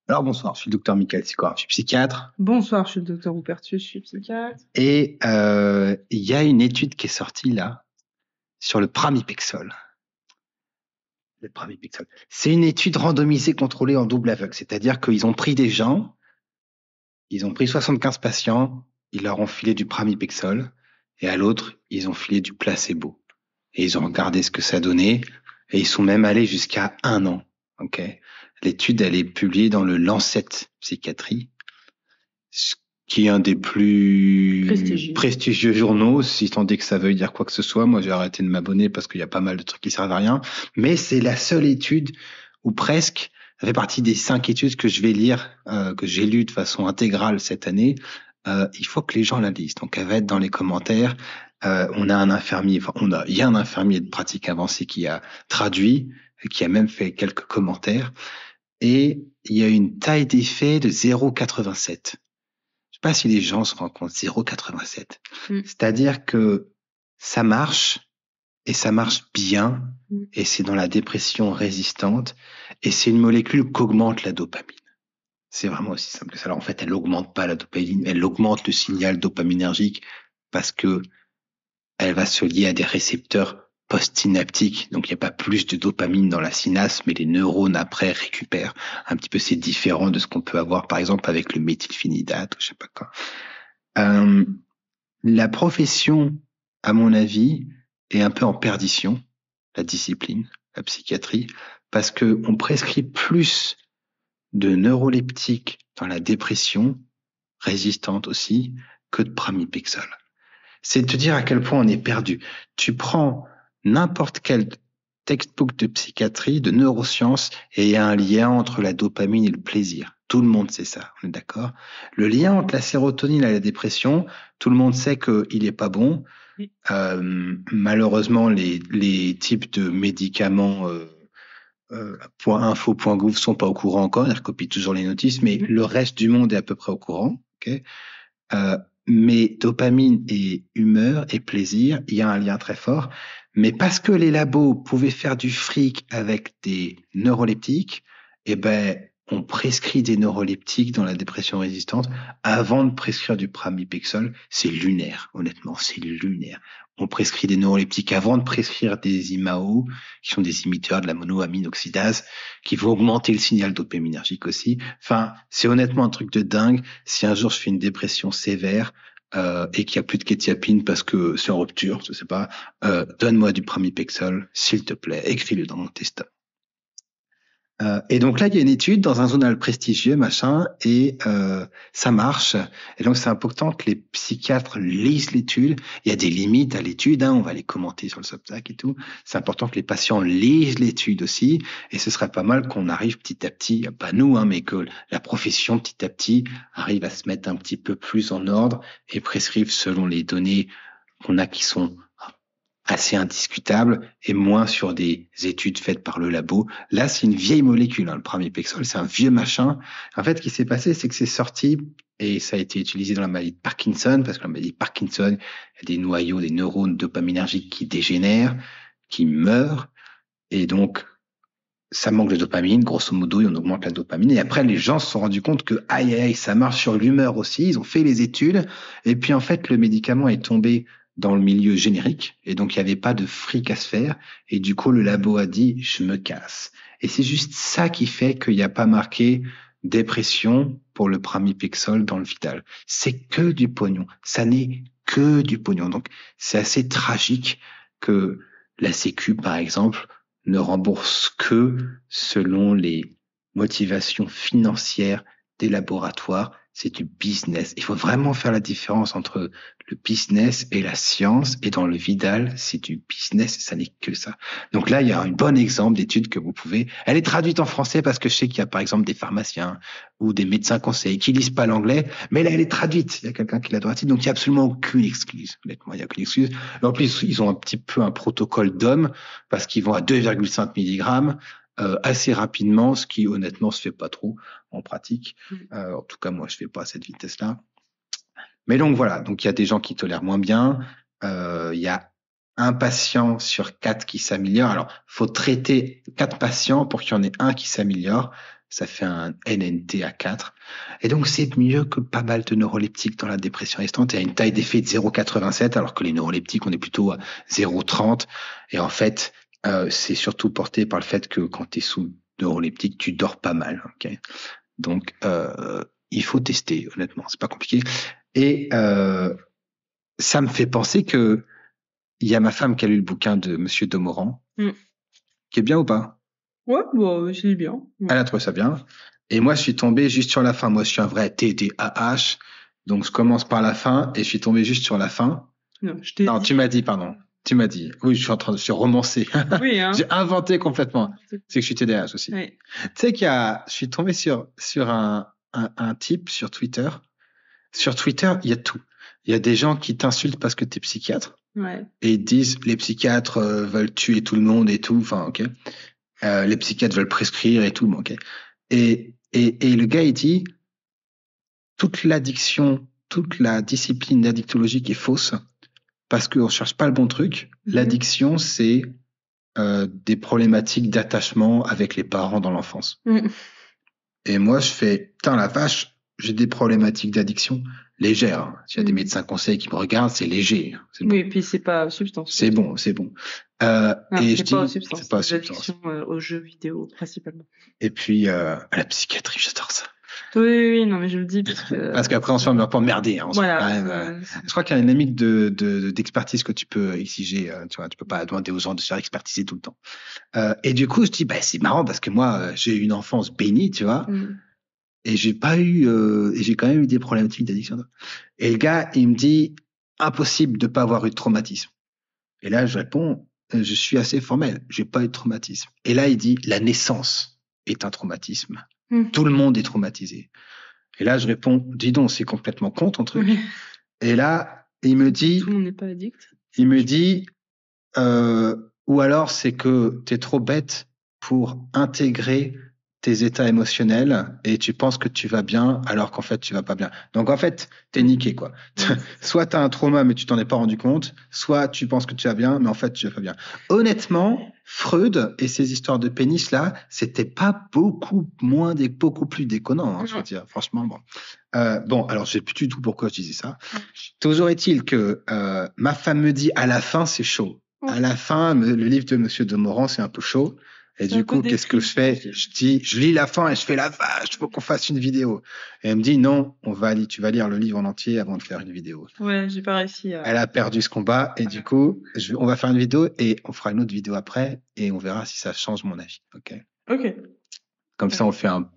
Alors bonsoir, je suis le docteur Michael Sikora, je suis psychiatre Bonsoir, je suis le docteur Hubertus, je suis psychiatre. et il y a une étude qui est sortie là sur le pramipexole. Le pramipexole. C'est une étude randomisée contrôlée en double aveugle, c'est-à-dire qu'ils ont pris des gens, ils ont pris 75 patients, ils leur ont filé du pramipexole et à l'autre, ils ont filé du placebo. Et ils ont regardé ce que ça donnait et ils sont même allés jusqu'à 1 an. Okay. L'étude, elle est publiée dans le Lancet Psychiatrie, qui est un des plus prestigieux journaux, si tant est que ça veuille dire quoi que ce soit. Moi, j'ai arrêté de m'abonner parce qu'il y a pas mal de trucs qui servent à rien. Mais c'est la seule étude, ou presque, ça fait partie des 5 études que je vais lire, que j'ai lues de façon intégrale cette année. Il faut que les gens la lisent. Donc, elle va être dans les commentaires. Il y a un infirmier de pratique avancée qui a traduit, qui a même fait quelques commentaires. Et il y a une taille d'effet de 0,87. Je sais pas si les gens se rendent compte, 0,87. C'est-à-dire que ça marche, et ça marche bien, et c'est dans la dépression résistante, et c'est une molécule qu'augmente la dopamine. C'est vraiment aussi simple que ça. Alors en fait, elle augmente pas la dopamine, elle augmente le signal dopaminergique parce que elle va se lier à des récepteurs post-synaptiques. Donc, il n'y a pas plus de dopamine dans la synapse, mais les neurones après récupèrent un petit peu. C'est différent de ce qu'on peut avoir, par exemple, avec le méthylphénidate ou je sais pas quoi. La profession, à mon avis, est un peu en perdition, la discipline, la psychiatrie, parce que on prescrit plus de neuroleptiques dans la dépression, résistante aussi, que de pramipexole. C'est de te dire à quel point on est perdu. Tu prends n'importe quel textbook de psychiatrie, de neurosciences, et il y a un lien entre la dopamine et le plaisir. Tout le monde sait ça, on est d'accord? Le lien entre la sérotonine et la dépression, tout le monde sait qu'il n'est pas bon. Malheureusement, les types de médicaments .info.gouv sont pas au courant encore, ils recopient toujours les notices, mais le reste du monde est à peu près au courant. Okay, mais dopamine et humeur et plaisir, il y a un lien très fort. Mais parce que les labos pouvaient faire du fric avec des neuroleptiques, eh ben, on prescrit des neuroleptiques dans la dépression résistante avant de prescrire du pramipexole. C'est lunaire, honnêtement, c'est lunaire. On prescrit des neuroleptiques avant de prescrire des IMAO, qui sont des imiteurs de la monoamine oxydase, qui vont augmenter le signal dopaminergique aussi. Enfin, c'est honnêtement un truc de dingue. Si un jour je fais une dépression sévère et qu'il n'y a plus de kétiapine parce que c'est en rupture, je sais pas, donne-moi du pramipexole, s'il te plaît, écris-le dans mon testament. Et donc là, il y a une étude dans un journal prestigieux, machin, et ça marche. Et donc, c'est important que les psychiatres lisent l'étude. Il y a des limites à l'étude, hein, on va les commenter sur le Substack et tout. C'est important que les patients lisent l'étude aussi. Et ce serait pas mal qu'on arrive petit à petit, pas nous, hein, mais que la profession petit à petit arrive à se mettre un petit peu plus en ordre et prescrive selon les données qu'on a qui sont assez indiscutable et moins sur des études faites par le labo. Là, c'est une vieille molécule, hein, le pramipexole, c'est un vieux machin. En fait, ce qui s'est passé, c'est que c'est sorti et ça a été utilisé dans la maladie de Parkinson, parce que la maladie de Parkinson, il y a des noyaux, des neurones dopaminergiques qui dégénèrent, qui meurent, et donc ça manque de dopamine, grosso modo, et on augmente la dopamine. Et après, les gens se sont rendus compte que, aïe, aïe, ça marche sur l'humeur aussi. Ils ont fait les études. Et puis, en fait, le médicament est tombé dans le milieu générique. Et donc, il n'y avait pas de fric à se faire. Et du coup, le labo a dit, je me casse. Et c'est juste ça qui fait qu'il n'y a pas marqué dépression pour le pramipexole dans le Vital. C'est que du pognon. Ça n'est que du pognon. Donc, c'est assez tragique que la Sécu, par exemple, ne rembourse que selon les motivations financières des laboratoires. C'est du business. Il faut vraiment faire la différence entre le business et la science. Et dans le Vidal, c'est du business. Ça n'est que ça. Donc là, il y a un bon exemple d'étude que vous pouvez. Elle est traduite en français parce que je sais qu'il y a par exemple des pharmaciens ou des médecins conseils qui lisent pas l'anglais. Mais là, elle est traduite. Il y a quelqu'un qui l'a traduite. Donc il n'y a absolument aucune excuse. Honnêtement, il n'y a aucune excuse. En plus, ils ont un petit peu un protocole d'homme parce qu'ils vont à 2,5 mg assez rapidement, ce qui honnêtement se fait pas trop en pratique. En tout cas, moi, je fais pas à cette vitesse-là. Mais donc voilà, donc il y a des gens qui tolèrent moins bien. Il y a un patient sur 4 qui s'améliore. Alors, faut traiter 4 patients pour qu'il y en ait un qui s'améliore. ça fait un NNT à 4. Et donc, c'est mieux que pas mal de neuroleptiques dans la dépression restante. Il y a une taille d'effet de 0,87, alors que les neuroleptiques, on est plutôt à 0,30. Et en fait, c'est surtout porté par le fait que quand tu es sous neuroleptique, tu dors pas mal. Okay, donc, il faut tester, honnêtement. C'est pas compliqué. Et ça me fait penser que il y a ma femme qui a lu le bouquin de Monsieur Domoran, qui est bien ou pas? Ouais, bon, c'est bien. Elle a trouvé ça bien. Et moi, je suis tombé juste sur la fin. Moi, je suis un vrai TDAH. Donc, je commence par la fin et je suis tombé juste sur la fin. Non, tu m'as dit, pardon. Tu m'as dit. Oui, je suis romancé. Oui, hein. J'ai inventé complètement. C'est que je suis TDAH aussi. Oui. Tu sais je suis tombé sur un type sur Twitter. Sur Twitter, il y a tout. Il y a des gens qui t'insultent parce que tu es psychiatre. Ouais. Et ils disent, les psychiatres veulent tuer tout le monde et tout. Enfin, ok. Les psychiatres veulent prescrire et tout. Ok. Et le gars, il dit, toute l'addiction, toute la discipline addictologique est fausse parce qu'on ne cherche pas le bon truc. L'addiction, c'est des problématiques d'attachement avec les parents dans l'enfance. Et moi, je fais, putain, la vache, j'ai des problématiques d'addiction légères. Hein. S'il y a des médecins conseils qui me regardent, c'est léger. C'est bon. Oui, et puis c'est pas substance. C'est bon. Et je dis, c'est pas substance. L'addiction aux jeux vidéo, principalement. Et puis, à la psychiatrie, j'adore ça. Oui, non, mais je le dis parce que... Parce qu'après, on se fait un peu emmerder. Hein, voilà. Je crois qu'il y a une limite d'expertise que tu peux exiger. Tu vois, tu peux pas demander aux gens de se faire expertiser tout le temps. Et du coup, je dis, c'est marrant parce que moi, j'ai eu une enfance bénie, tu vois. Et j'ai quand même eu des problématiques d'addiction. Et le gars, il me dit, impossible de pas avoir eu de traumatisme. Et là, je réponds, je suis assez formel, j'ai pas eu de traumatisme. Et là, il dit, la naissance est un traumatisme. Tout le monde est traumatisé. Et là, je réponds, dis donc, c'est complètement con ton truc. Et là, il me dit, tout le monde n'est pas addict. Il me dit, ou alors c'est que t'es trop bête pour intégrer tes états émotionnels et tu penses que tu vas bien alors qu'en fait tu vas pas bien. Donc en fait, t'es niqué quoi. Soit t'as un trauma mais tu t'en es pas rendu compte, soit tu penses que tu vas bien mais en fait tu vas pas bien. Honnêtement, Freud et ses histoires de pénis là, c'était pas beaucoup plus déconnant, hein, je veux dire. Franchement, bon. Alors je sais plus du tout pourquoi je disais ça. Toujours est-il que ma femme me dit à la fin c'est chaud. À la fin, le livre de Monsieur Domoran c'est un peu chaud. Et du coup, qu'est-ce que je fais? Je lis la fin et je fais la vache, faut qu'on fasse une vidéo. Et elle me dit non, tu vas lire le livre en entier avant de faire une vidéo. Ouais, j'ai pas réussi. Elle a perdu ce combat et du coup, on va faire une vidéo et on fera une autre vidéo après et on verra si ça change mon avis. Ok. Comme ça, on fait un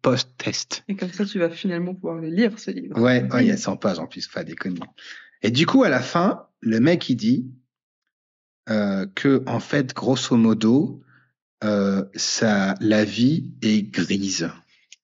post-test. Et comme ça, tu vas finalement pouvoir le lire, ce livre. Ouais, il y a 100 pages en plus, pas déconner. Et du coup, à la fin, le mec, il dit que, en fait, grosso modo, la vie est grise.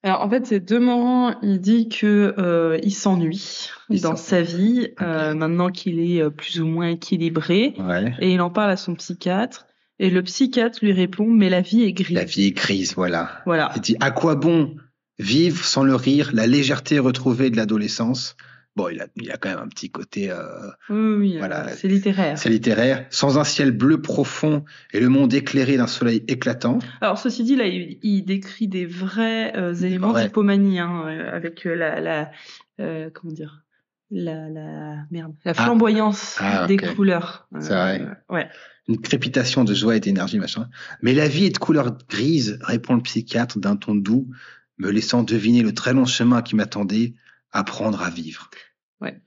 Alors, en fait, c'est Domoran, il dit que il s'ennuie dans sa vie, maintenant qu'il est plus ou moins équilibré. Ouais. Et il en parle à son psychiatre. Et le psychiatre lui répond, mais la vie est grise. La vie est grise, voilà. Il dit, à quoi bon vivre sans le rire, la légèreté retrouvée de l'adolescence? Bon, il a quand même un petit côté... oui, voilà, c'est littéraire. C'est littéraire. Sans un ciel bleu profond et le monde éclairé d'un soleil éclatant. Alors, ceci dit, là, il décrit des vrais éléments d'hypomanie, hein, avec comment dire, la flamboyance des couleurs. C'est vrai. Ouais. Une crépitation de joie et d'énergie, machin. Mais la vie est de couleur grise, répond le psychiatre d'un ton doux, me laissant deviner le très long chemin qui m'attendait, apprendre à vivre. Ouais.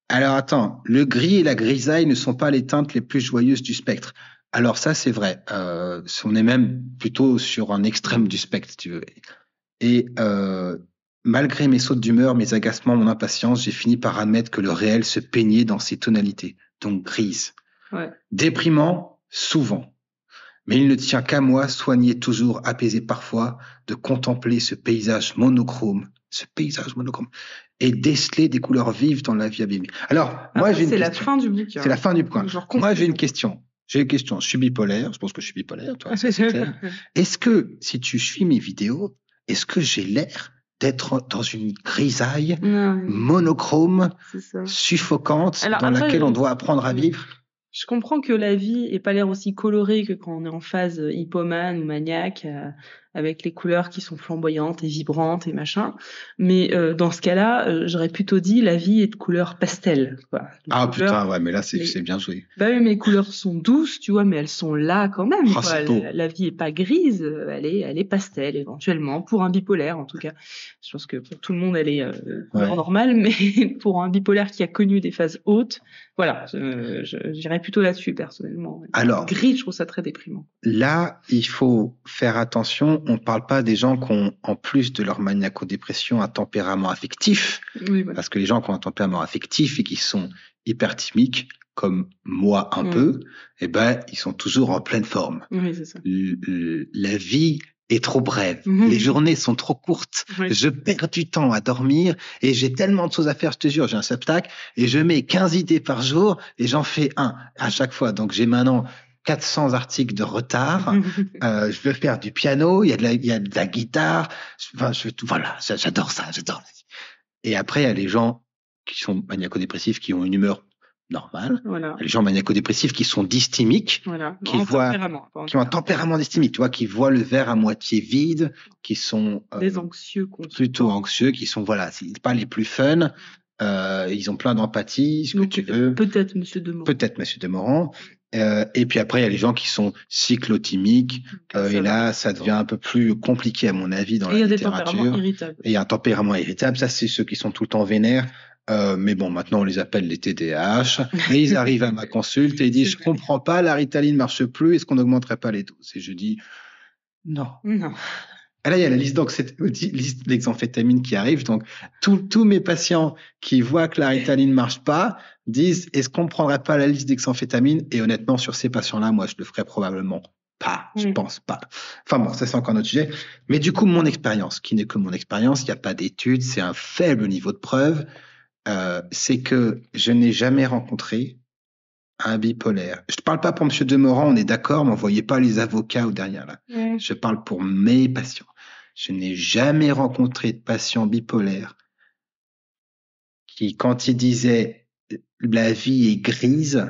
Alors attends, le gris et la grisaille ne sont pas les teintes les plus joyeuses du spectre. Alors ça, c'est vrai. On est même plutôt sur un extrême du spectre, si tu veux. Et malgré mes sautes d'humeur, mes agacements, mon impatience, j'ai fini par admettre que le réel se peignait dans ses tonalités, donc grise. Ouais. Déprimant, souvent. Mais il ne tient qu'à moi, soigné toujours, apaisé parfois, de contempler ce paysage monochrome, et déceler des couleurs vives dans la vie abîmée. Alors, moi, j'ai une question. C'est la fin du bouquin. C'est la fin du bouquin. Moi, j'ai une question. Je suis bipolaire. Je pense que je suis bipolaire, toi. C'est clair. Est-ce que, si tu suis mes vidéos, est-ce que j'ai l'air d'être dans une grisaille monochrome, suffocante, dans laquelle on doit apprendre à vivre? Je comprends que la vie n'ait pas l'air aussi colorée que quand on est en phase hypomane ou maniaque. avec les couleurs qui sont flamboyantes et vibrantes et machin. Mais dans ce cas-là, j'aurais plutôt dit la vie est de couleur pastel, quoi. Putain, ouais, mais là c'est bien joué. Bah oui, mais les couleurs sont douces, tu vois, mais elles sont là quand même. Quoi. La vie est pas grise, elle est pastel éventuellement pour un bipolaire en tout cas. Je pense que pour tout le monde elle est normale, mais pour un bipolaire qui a connu des phases hautes, voilà, j'irais plutôt là-dessus personnellement. Alors, gris, je trouve ça très déprimant. Là, il faut faire attention. On parle pas des gens qui ont, en plus de leur maniaco-dépression, un tempérament affectif. Oui, voilà. Parce que les gens qui ont un tempérament affectif et qui sont hyperthymiques, comme moi un peu, eh ben, ils sont toujours en pleine forme. Oui, c'est ça. La vie est trop brève. Les journées sont trop courtes. Je perds du temps à dormir et j'ai tellement de choses à faire, je te jure. J'ai un Substack et je mets 15 idées par jour et j'en fais un à chaque fois. Donc, j'ai maintenant 400 articles de retard. Je veux faire du piano, il y a de la guitare. Enfin, voilà, j'adore ça, j'adore. Et après, il y a les gens qui sont maniaco-dépressifs, qui ont une humeur normale. Voilà. Les gens maniaco-dépressifs qui sont dysthymiques, qui ont un tempérament dysthymique, tu vois, qui voient le verre à moitié vide, qui sont des anxieux, plutôt anxieux, qui sont c'est pas les plus fun. Ils ont plein d'empathie, ce que tu veux. Peut-être Monsieur Demorand. Et puis après, il y a les gens qui sont cyclotimiques. Et là, ça devient un peu plus compliqué, à mon avis, dans la littérature. Et il y a un tempérament irritable. Ça, c'est ceux qui sont tout le temps vénères. Mais bon, maintenant, on les appelle les TDAH. Et ils arrivent à ma consulte et ils disent, je comprends pas, la Ritaline marche plus. Est-ce qu'on n'augmenterait pas les doses? Et je dis, non. Et là, il y a la liste d'examphétamine qui arrive. Donc, tous mes patients qui voient que la Ritaline marche pas disent, est-ce qu'on prendrait pas la liste d'examphétamine? Et honnêtement, sur ces patients-là, moi, je le ferais probablement pas. Je pense pas. Enfin bon, ça c'est encore notre sujet. Mais du coup, mon expérience, qui n'est que mon expérience, il n'y a pas d'études, c'est un faible niveau de preuve, c'est que je n'ai jamais rencontré un bipolaire. Je te parle pas pour Monsieur Demorand, on est d'accord, m'envoyez pas les avocats ou derrière là. Je parle pour mes patients. Je n'ai jamais rencontré de patient bipolaire qui, quand il disait la vie est grise,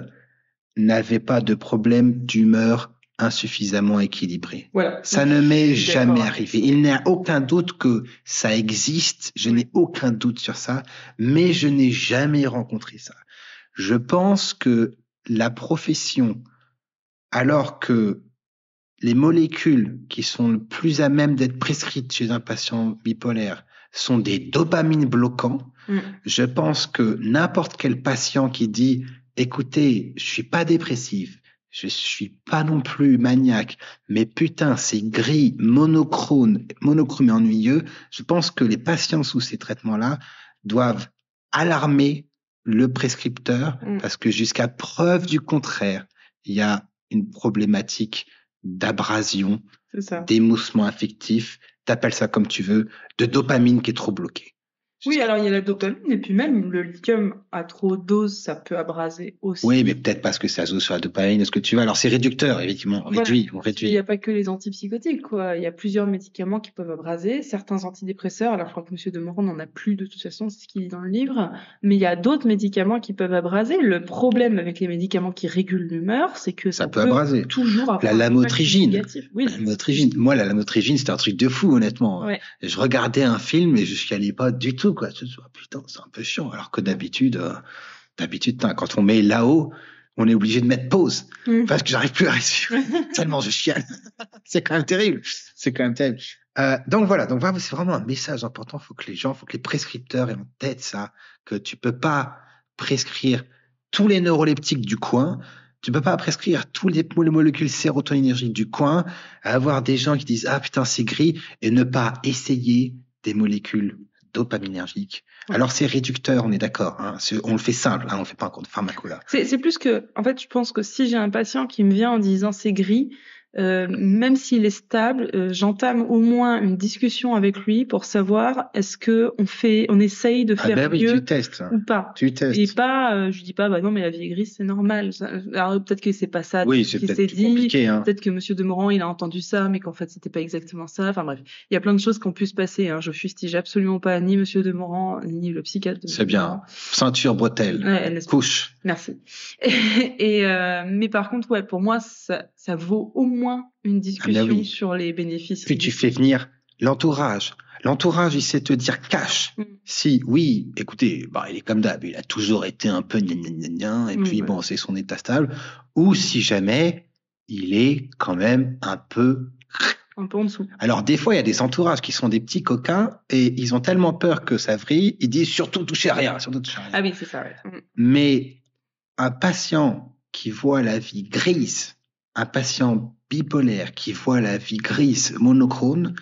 n'avait pas de problème d'humeur insuffisamment équilibré. Voilà. Ça ne m'est jamais arrivé. Il n'y a aucun doute que ça existe. Je n'ai aucun doute sur ça, mais je n'ai jamais rencontré ça. Je pense que la profession, alors que les molécules qui sont le plus à même d'être prescrites chez un patient bipolaire sont des dopamines bloquants, je pense que n'importe quel patient qui dit « Écoutez, je suis pas dépressif, je suis pas non plus maniaque, mais putain, c'est gris, monochrome et ennuyeux », je pense que les patients sous ces traitements-là doivent alarmer le prescripteur parce que jusqu'à preuve du contraire, il y a une problématique d'abrasion, d'émoussement affectif, t'appelles ça comme tu veux, de dopamine qui est trop bloquée. Oui, alors il y a la dopamine et puis même le lithium à trop de dose, ça peut abraser aussi. Oui, mais peut-être parce que ça joue sur la dopamine, est-ce que tu veux. Alors c'est réducteur, effectivement, on réduit. Il n'y a pas que les antipsychotiques, quoi. Il y a plusieurs médicaments qui peuvent abraser, certains antidépresseurs. Alors je crois que Monsieur Demorand n'en a plus de toute façon, c'est ce qu'il dit dans le livre. Mais il y a d'autres médicaments qui peuvent abraser. Le problème avec les médicaments qui régulent l'humeur, c'est que ça peut abraser. Toujours avoir la lamotrigine. Oui, la lamotrigine. Moi, la lamotrigine, c'était un truc de fou, honnêtement. Ouais. Je regardais un film et je chialais pas du tout, quoi. Putain, c'est un peu chiant. Alors que d'habitude, quand on met là-haut, on est obligé de mettre pause parce que j'arrive plus à respirer tellement je chiale. C'est quand même terrible. Donc voilà. C'est vraiment un message important. Faut que les prescripteurs aient en tête ça, que tu peux pas prescrire tous les neuroleptiques du coin. Tu peux pas prescrire tous les molécules sérotoninergiques du coin, avoir des gens qui disent, ah putain, c'est gris, et ne pas essayer des molécules dopaminergiques. Alors c'est réducteur, on est d'accord. Hein. On le fait simple, on le fait pas encore de pharmaco là. C'est plus que, en fait, je pense que si j'ai un patient qui me vient en disant c'est gris, même s'il est stable, j'entame au moins une discussion avec lui pour savoir est-ce que on essaye de faire mieux tu testes, ou pas. Tu testes. Et pas, je dis pas, bah non, mais la vie est grise, c'est normal. Alors peut-être que c'est pas ça qui s'est dit. Peut-être que Monsieur Demorand, il a entendu ça, mais qu'en fait c'était pas exactement ça. Enfin bref, il y a plein de choses qui ont pu se passer. Je fustige absolument pas ni Monsieur Demorand ni le psychiatre. C'est bien. Ceinture, bretelle, couche. Merci. Mais par contre, ouais, pour moi, ça vaut au moins une discussion sur les bénéfices. Puis tu fais venir l'entourage. L'entourage, il sait te dire cash. Si, oui, écoutez, il est comme d'hab, il a toujours été un peu gna, et puis bon, c'est son état stable. Ou si jamais, il est quand même un peu en dessous. Alors, des fois, il y a des entourages qui sont des petits coquins et ils ont tellement peur que ça vrille, ils disent surtout touchez à rien, surtout touchez à rien. Ah oui, c'est ça, ouais. Mais un patient qui voit la vie grise, un patient bipolaire qui voit la vie grise, monochrome,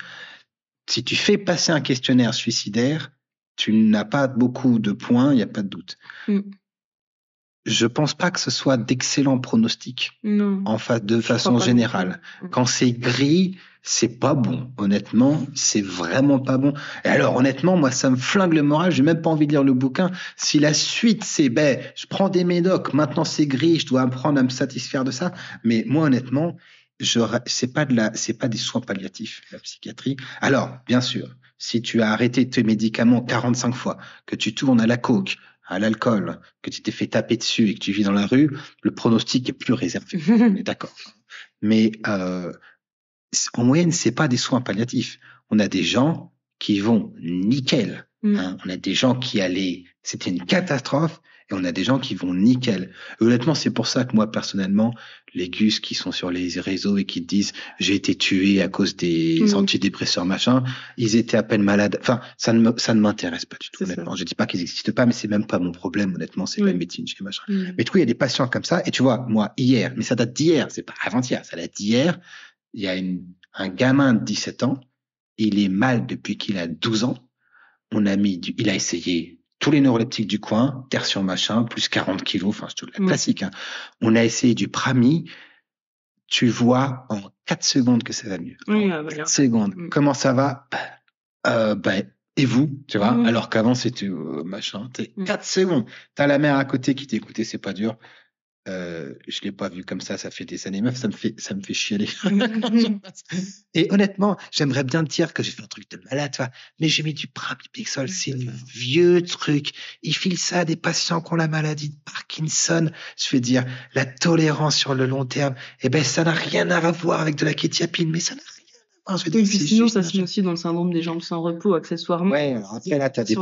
si tu fais passer un questionnaire suicidaire, tu n'as pas beaucoup de points, il n'y a pas de doute. Je pense pas que ce soit d'excellents pronostics de façon générale. Quand c'est gris, c'est pas bon. Honnêtement, c'est vraiment pas bon. Et alors, honnêtement, moi, ça me flingue le moral. J'ai même pas envie de lire le bouquin. Si la suite, c'est, je prends des médocs, maintenant c'est gris, je dois apprendre à me satisfaire de ça. Mais moi, honnêtement, c'est pas des soins palliatifs, la psychiatrie. Alors, bien sûr, si tu as arrêté tes médicaments 45 fois, que tu tournes à la coke, à l'alcool, que tu t'es fait taper dessus et que tu vis dans la rue, le pronostic est plus réservé. On est d'accord. Mais en moyenne, c'est pas des soins palliatifs. On a des gens qui vont nickel. Hein. On a des gens qui c'était une catastrophe, et on a des gens qui vont nickel. Et honnêtement, c'est pour ça que moi, personnellement, les gus qui sont sur les réseaux et qui te disent j'ai été tué à cause des antidépresseurs, machin, ils étaient à peine malades. Enfin, ça ne m'intéresse pas du tout, honnêtement. Je dis pas qu'ils n'existent pas, mais c'est même pas mon problème, honnêtement. C'est la médecine, machin. Mais du coup, il y a des patients comme ça. Et tu vois, moi, hier, mais ça date d'hier, c'est pas avant-hier, ça date d'hier. Il y a un gamin de 17 ans, il est mal depuis qu'il a 12 ans. Il a essayé tous les neuroleptiques du coin, tertium machin, plus 40 kilos, enfin, c'est tout la classique. Hein. On a essayé du Prami. Tu vois en 4 secondes que ça va mieux. 4 secondes. Comment ça va? Et vous, tu vois? Alors qu'avant, c'était machin. 4 secondes. T'as la mère à côté qui t'écoutait, c'est pas dur. Je l'ai pas vu comme ça fait des années. Meuf, ça me fait chialer. Et honnêtement, j'aimerais bien te dire que j'ai fait un truc de malade, tu vois. Mais j'ai mis du Pramipixol, c'est un vieux truc. Ils filent ça à des patients qui ont la maladie de Parkinson. Je veux dire, la tolérance sur le long terme, ça n'a rien à voir avec de la kétiapine, mais ça n'a rien. Sinon, ça se met aussi dans le syndrome des jambes sans repos, accessoirement. Ouais, alors après, là, t'as des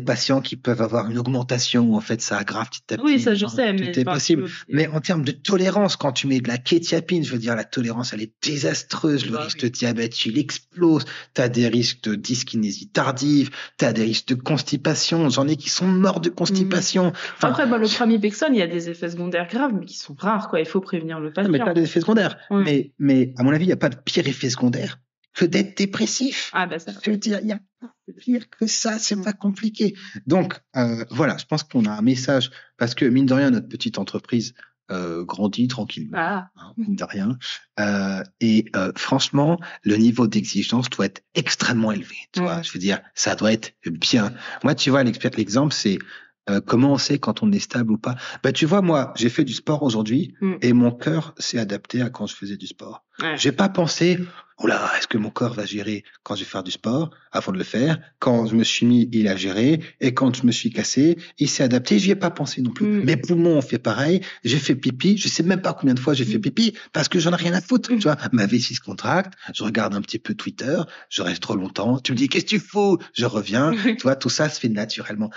patients qui peuvent avoir une augmentation, en fait, ça aggrave petit à petit. Oui, ça, je sais, mais. Tout est possible. Mais en termes de tolérance, quand tu mets de la kétiapine, je veux dire, la tolérance, elle est désastreuse. Le risque de diabète, il explose. T'as des risques de dyskinésie tardive. T'as des risques de constipation. J'en ai qui sont morts de constipation. Après, le Pramipixol, il y a des effets secondaires graves, mais qui sont rares, quoi. Il faut prévenir le patient. Non, mais pas d'effets secondaires. Mais, à mon avis, il n'y a pas de pire effet secondaire que d'être dépressif. Ça. Je veux dire, il y a pas pire que ça, c'est pas compliqué. Donc, voilà, je pense qu'on a un message, parce que, mine de rien, notre petite entreprise grandit tranquillement, mine de rien. Franchement, le niveau d'exigence doit être extrêmement élevé. Tu vois, je veux dire, ça doit être bien. Moi, tu vois, l'exemple, c'est comment on sait quand on est stable ou pas. Tu vois, moi, j'ai fait du sport aujourd'hui et mon cœur s'est adapté à quand je faisais du sport. J'ai pas pensé, est-ce que mon corps va gérer quand je vais faire du sport avant de le faire? Quand je me suis mis, il a géré. Et quand je me suis cassé, il s'est adapté. J'y ai pas pensé non plus. Mes poumons ont fait pareil. J'ai fait pipi. Je sais même pas combien de fois j'ai fait pipi parce que j'en ai rien à foutre. Tu vois, ma vessie se contracte. Je regarde un petit peu Twitter. Je reste trop longtemps. Tu me dis, qu'est-ce que tu fous? Je reviens. Tu vois, tout ça se fait naturellement.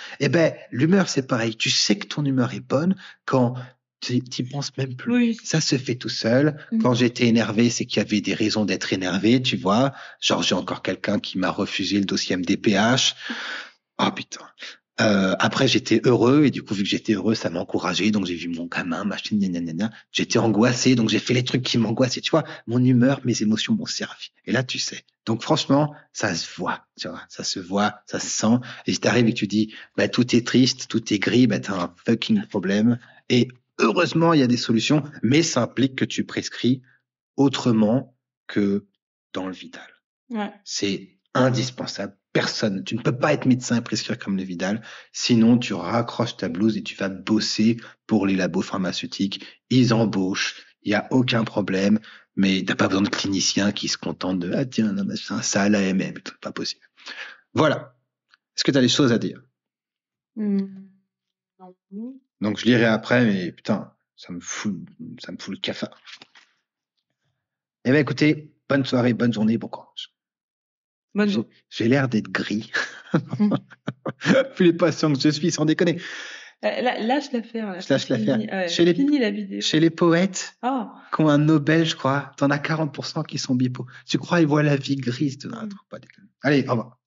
L'humeur, c'est pareil. Tu sais que ton humeur est bonne quand t'y penses même plus. Ça se fait tout seul. Quand j'étais énervé, c'est qu'il y avait des raisons d'être énervé, tu vois. Genre, j'ai encore quelqu'un qui m'a refusé le dossier MDPH. Oh putain. Après, j'étais heureux et du coup, vu que j'étais heureux, ça m'a encouragé. Donc, j'ai vu mon gamin, machin, gna. J'étais angoissé, donc j'ai fait les trucs qui m'angoissaient. Tu vois, mon humeur, mes émotions m'ont servi. Et là, tu sais. Donc, franchement, ça se voit. Tu vois, ça se voit, ça se sent. Et si t'arrives et que tu dis, tout est triste, tout est gris, t'as un fucking problème. Et heureusement, il y a des solutions, mais ça implique que tu prescris autrement que dans le Vidal. C'est indispensable. Tu ne peux pas être médecin et prescrire comme le Vidal, sinon tu raccroches ta blouse et tu vas bosser pour les labos pharmaceutiques. Ils embauchent, il n'y a aucun problème, mais t'as pas besoin de cliniciens qui se contentent de « Ah tiens, non, ça a l'AMM », c'est pas possible. Voilà. Est-ce que tu as des choses à dire? Non. Donc, je lirai après, mais putain, ça me fout le cafard. Eh bien, écoutez, bonne soirée, bonne journée, bon courage. J'ai l'air d'être gris. Plus les patients que je suis, sans déconner. Lâche l'affaire. Fini la vidéo. Chez les poètes qui ont un Nobel, je crois, t'en as 40% qui sont bipo. Tu crois ils voient la vie grise? Pas déconner. Allez, au revoir.